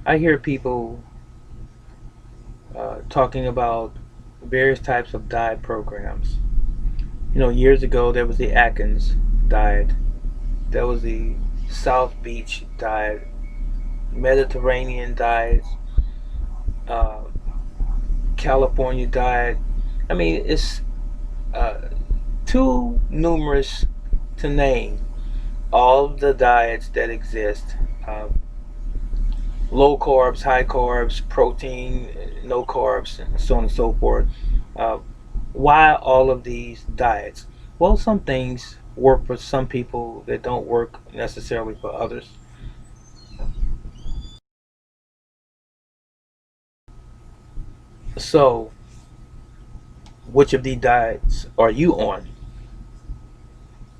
I hear people talking about various types of diet programs. Years ago there was the Atkins diet, there was the South Beach diet, Mediterranean diet, uh, California diet. I mean, it's uh, too numerous to name all of the diets that exist. Uh, Low carbs, high carbs, protein, no carbs, and so on and so forth. Uh, why all of these diets? Well, some things work for some people that don't work necessarily for others. So, which of these diets are you on?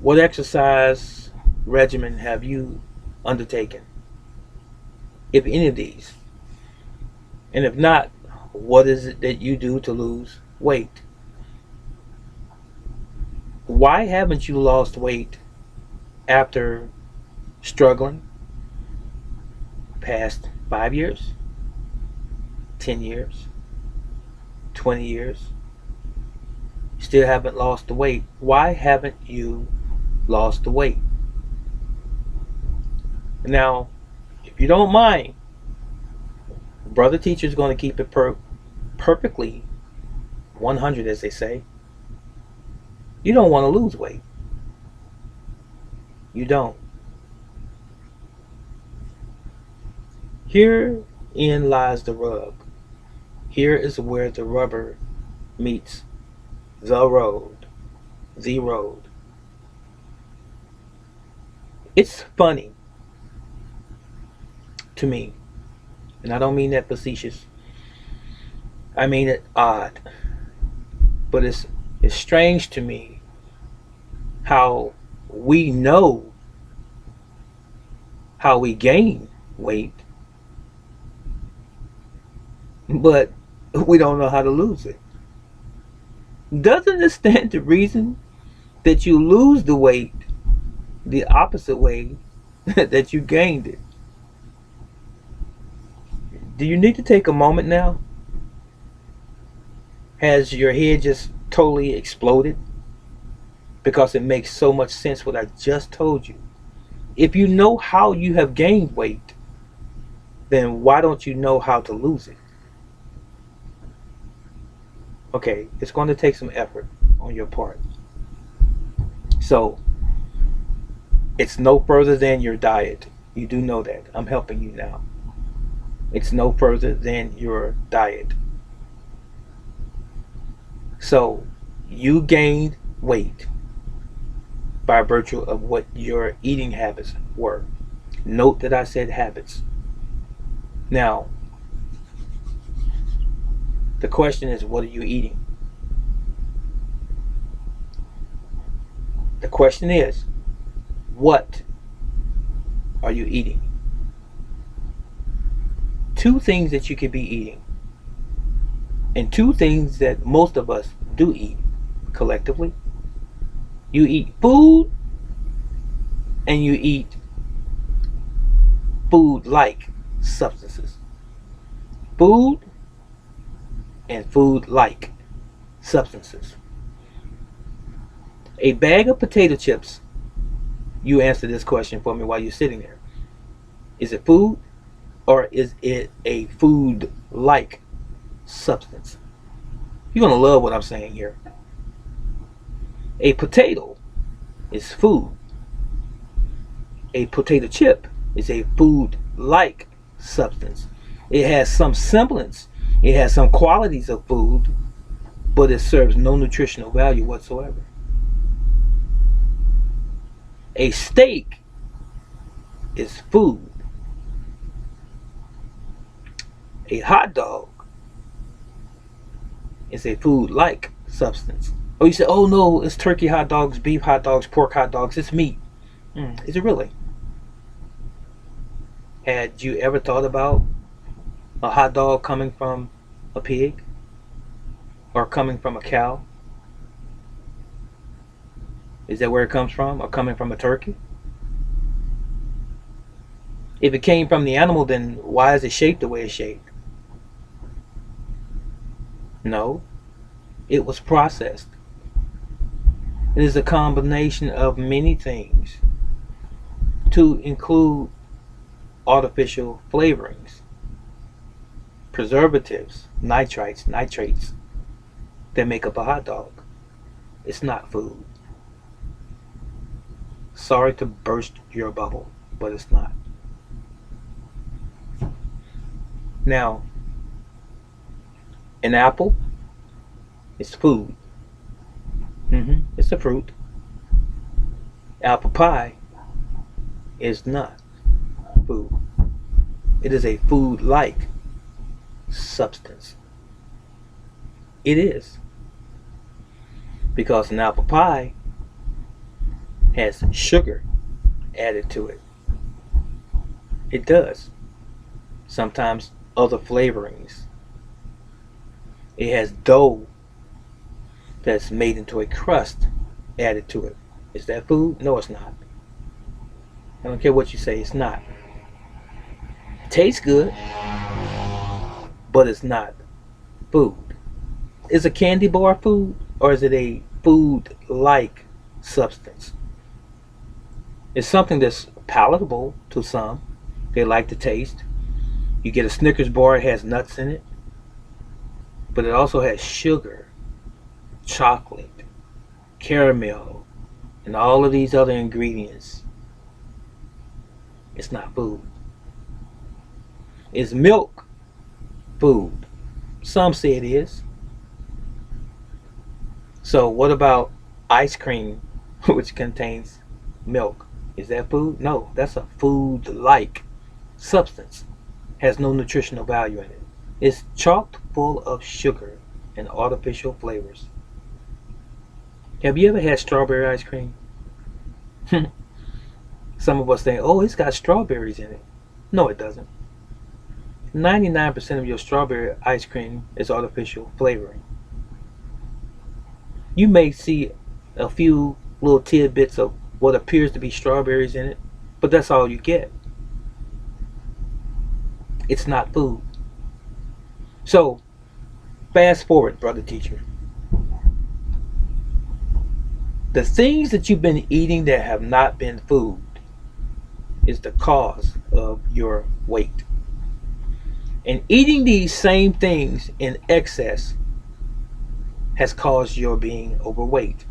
What exercise regimen have you undertaken, if any of these? And if not, what is it that you do to lose weight? Why haven't you lost weight after struggling past 5 years, 10 years, 20 years? Still haven't lost the weight. Why haven't you lost the weight? Now, if you don't mind, brother teacher is going to keep it perfectly 100, as they say. You don't want to lose weight. You don't. Herein lies the rub. Here is where the rubber meets the road. The road. It's funny to me, and I don't mean that facetious. I mean it odd, but it's strange to me how we know how we gain weight, but we don't know how to lose it. Doesn't it stand to reason that you lose the weight the opposite way that you gained it? Do you need to take a moment now? Has your head just totally exploded? Because it makes so much sense what I just told you. If you know how you have gained weight, then why don't you know how to lose it? Okay, it's going to take some effort on your part. So, it's no further than your diet. You do know that. I'm helping you now. It's no further than your diet. So, you gained weight by virtue of what your eating habits were. Note that I said habits. Now, the question is, what are you eating? The question is, what are you eating? Two things that you could be eating, and two things that most of us do eat collectively. You eat food, and you eat food like substances. Food and food like substances. A bag of potato chips, you answer this question for me while you're sitting there. Is it food, or is it a food like substance? You're going to love what I'm saying here. A potato is food. A potato chip is a food like substance. It has some semblance, it has some qualities of food, but it serves no nutritional value whatsoever. A steak is food. A hot dog is a food like substance. Oh, you say, oh no, it's turkey hot dogs, beef hot dogs, pork hot dogs, it's meat. Is it really? Had you ever thought about a hot dog coming from a pig or coming from a cow? Is that where it comes from, or coming from a turkey? If it came from the animal, then why is it shaped the way it's shaped? No, it was processed. It is a combination of many things to include artificial flavorings, preservatives, nitrates that make up a hot dog. It's not food. Sorry to burst your bubble, but it's not. Now, an apple is food. It's a fruit. Apple pie is not food. It is a food-like substance. It is. Because an apple pie has sugar added to it. It does. Sometimes other flavorings. It has dough that's made into a crust added to it. Is that food? No, it's not. I don't care what you say, it's not. It tastes good, but it's not food. Is a candy bar food, or is it a food-like substance? It's something that's palatable to some. They like the taste. You get a Snickers bar, it has nuts in it, but it also has sugar, chocolate, caramel, and all of these other ingredients. It's not food. Is milk food? Some say it is. So what about ice cream, which contains milk? Is that food? No, that's a food-like substance. Has no nutritional value in it. It's chock full of sugar and artificial flavors. Have you ever had strawberry ice cream? Some of us think, oh, it's got strawberries in it. No, it doesn't. 99% of your strawberry ice cream is artificial flavoring. You may see a few little tidbits of what appears to be strawberries in it, but that's all you get. It's not food. So, fast forward, brother teacher. The things that you've been eating that have not been food is the cause of your weight. And eating these same things in excess has caused your being overweight.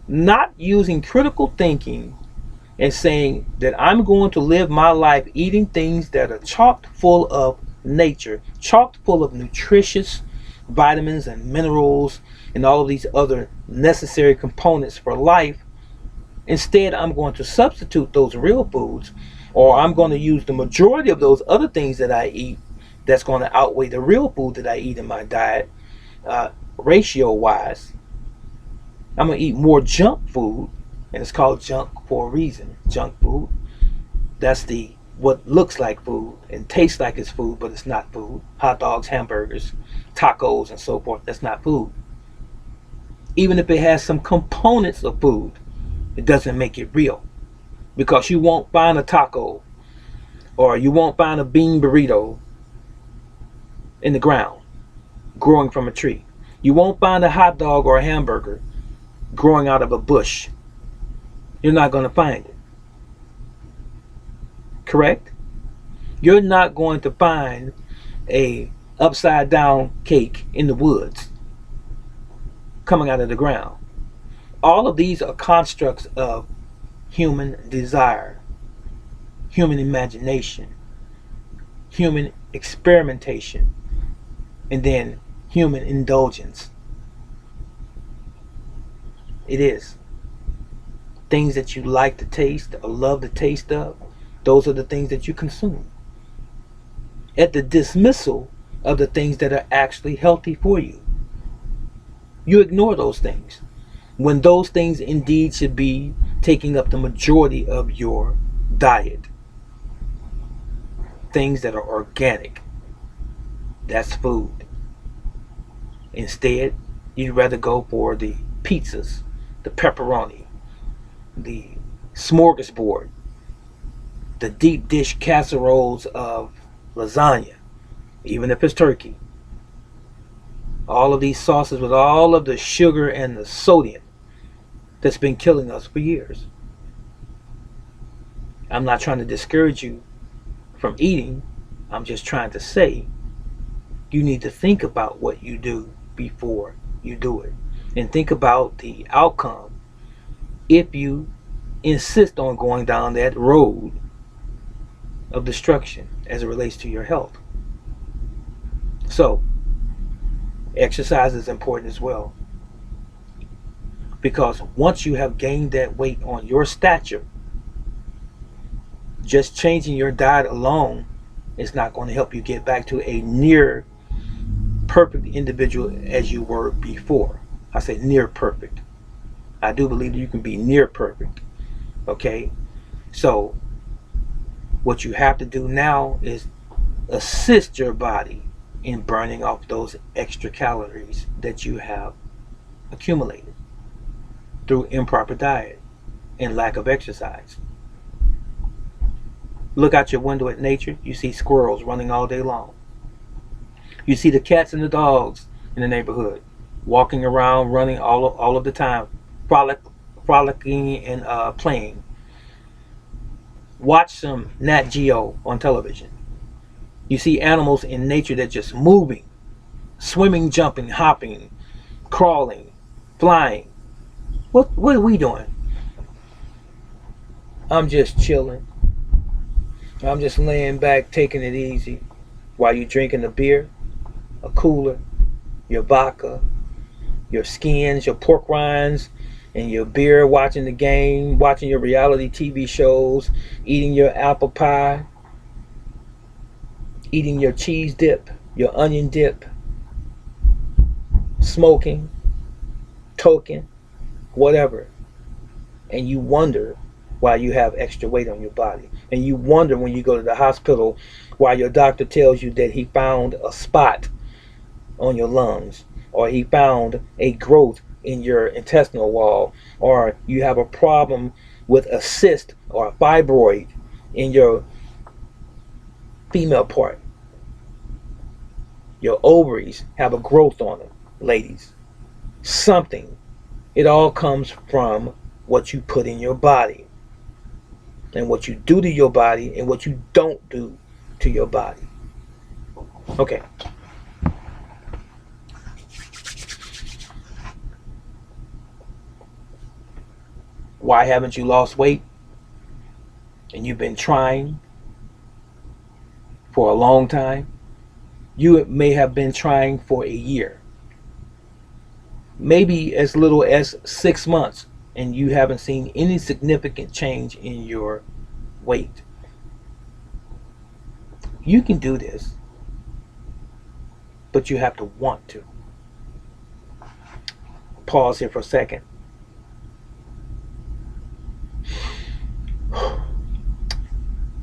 Not using critical thinking and saying that I'm going to live my life eating things that are chock full of nature, chock full of nutritious vitamins and minerals and all of these other necessary components for life. Instead, I'm going to substitute those real foods, or I'm going to use the majority of those other things that I eat that's going to outweigh the real food that I eat in my diet, ratio wise. I'm going to eat more junk food, and it's called junk for a reason. Junk food, that's the what looks like food and tastes like it's food, but it's not food. Hot dogs, hamburgers, tacos, and so forth, that's not food. Even if it has some components of food, it doesn't make it real, because you won't find a taco or you won't find a bean burrito in the ground growing from a tree. You won't find a hot dog or a hamburger growing out of a bush. You're not going to find it. Correct? You're not going to find a upside down cake in the woods coming out of the ground. All of these are constructs of human desire, human imagination, human experimentation, and then human indulgence. It is. Things that you like to taste or love the taste of, those are the things that you consume. At the dismissal of the things that are actually healthy for you. You ignore those things, when those things indeed should be taking up the majority of your diet. Things that are organic, that's food. Instead, you'd rather go for the pizzas, the pepperoni, the smorgasbord, the deep dish casseroles of lasagna, even if it's turkey. All of these sauces with all of the sugar and the sodium that's been killing us for years. I'm not trying to discourage you from eating. I'm just trying to say you need to think about what you do before you do it. And think about the outcome if you insist on going down that road of destruction as it relates to your health. So, exercise is important as well. Because once you have gained that weight on your stature, just changing your diet alone is not going to help you get back to a near perfect individual as you were before. I say near perfect. I do believe that you can be near perfect. Okay? So, what you have to do now is assist your body in burning off those extra calories that you have accumulated through improper diet and lack of exercise. Look out your window at nature, you see squirrels running all day long. You see the cats and the dogs in the neighborhood walking around, running all of the time, frolicking and playing. Watch some Nat Geo on television. You see animals in nature that just moving, swimming, jumping, hopping, crawling, flying. What are we doing? I'm just chilling. I'm just laying back, taking it easy while you're drinking a beer, a cooler, your vodka, your skins, your pork rinds, and your beer, watching the game, watching your reality TV shows, eating your apple pie, eating your cheese dip, your onion dip, smoking, toking, whatever. And you wonder why you have extra weight on your body. And you wonder when you go to the hospital why your doctor tells you that he found a spot on your lungs, or he found a growth in your intestinal wall, or you have a problem with a cyst or a fibroid in your female part. Your ovaries have a growth on them, ladies. Something. It all comes from what you put in your body, and what you do to your body, and what you don't do to your body. Okay. Why haven't you lost weight? And you've been trying for a long time. You may have been trying for a year, maybe as little as 6 months, and you haven't seen any significant change in your weight. You can do this, but you have to want to. Pause here for a second.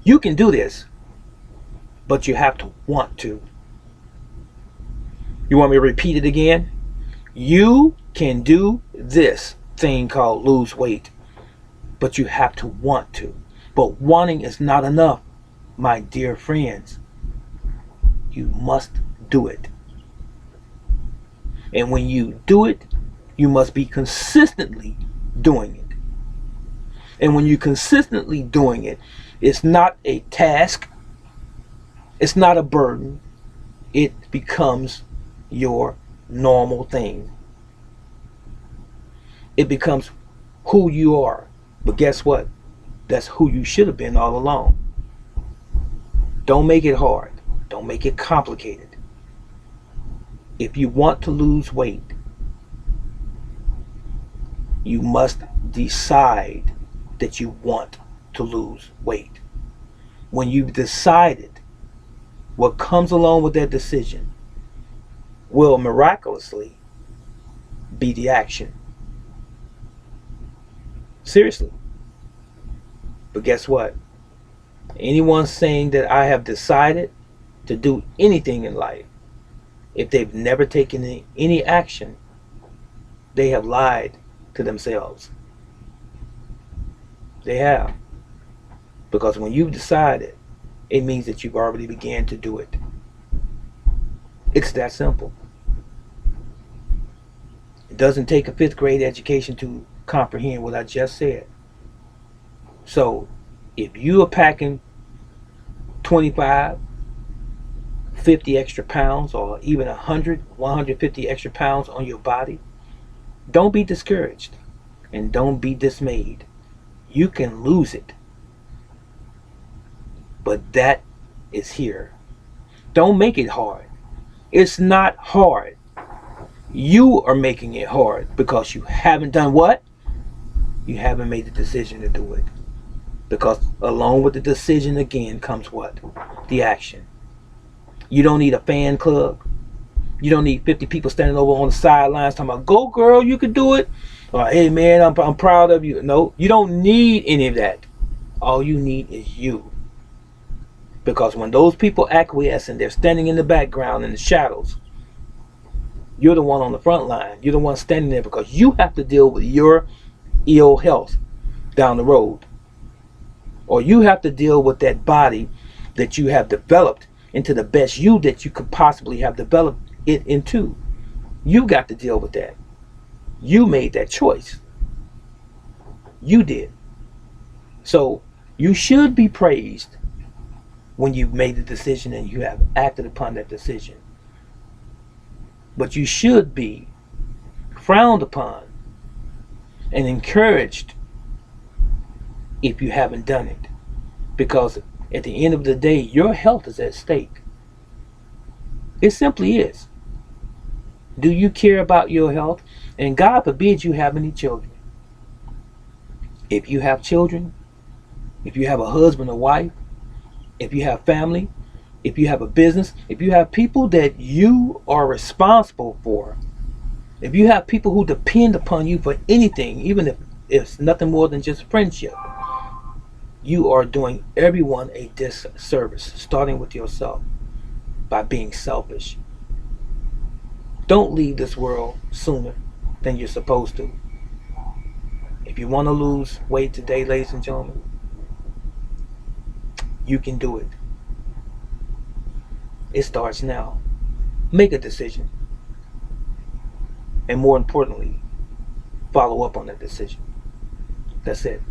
You can do this, but you have to want to. You want me to repeat it again? You can do this thing called lose weight, but you have to want to. But wanting is not enough, my dear friends. You must do it. And when you do it, you must be consistently doing it. And when you're consistently doing it, it's not a task, it's not a burden, it becomes your normal thing. It becomes who you are. But guess what? That's who you should have been all along. Don't make it hard. Don't make it complicated. If you want to lose weight, you must decide that you want to lose weight. When you've decided, what comes along with that decision will miraculously be the action. Seriously. But guess what? Anyone saying that I have decided to do anything in life, if they've never taken any action, they have lied to themselves. They have. Because when you've decided, it means that you've already began to do it. It's that simple. It doesn't take a fifth grade education to comprehend what I just said. So if you are packing 25, 50 extra pounds, or even 100, 150 extra pounds on your body, don't be discouraged and don't be dismayed. You can lose it, but that is here. Don't make it hard. It's not hard. You are making it hard because you haven't done what? You haven't made the decision to do it. Because along with the decision again comes what? The action. You don't need a fan club. You don't need 50 people standing over on the sidelines talking about, go girl, you can do it. Or hey man, I'm proud of you. No, you don't need any of that. All you need is you. Because when those people acquiesce and they're standing in the background in the shadows, you're the one on the front line. You're the one standing there because you have to deal with your ill health down the road. Or you have to deal with that body that you have developed into the best you that you could possibly have developed it into. You got to deal with that. You made that choice. You did. So you should be praised when you've made the decision and you have acted upon that decision. But you should be frowned upon and encouraged if you haven't done it. Because at the end of the day, your health is at stake. It simply is. Do you care about your health? And God forbid you have any children. If you have children, if you have a husband or wife, if you have family, if you have a business, if you have people that you are responsible for, if you have people who depend upon you for anything, even if it's nothing more than just friendship, you are doing everyone a disservice, starting with yourself, by being selfish. Don't leave this world sooner than you're supposed to. If you want to lose weight today, ladies and gentlemen, you can do it. It starts now. Make a decision. And more importantly, follow up on that decision. That's it.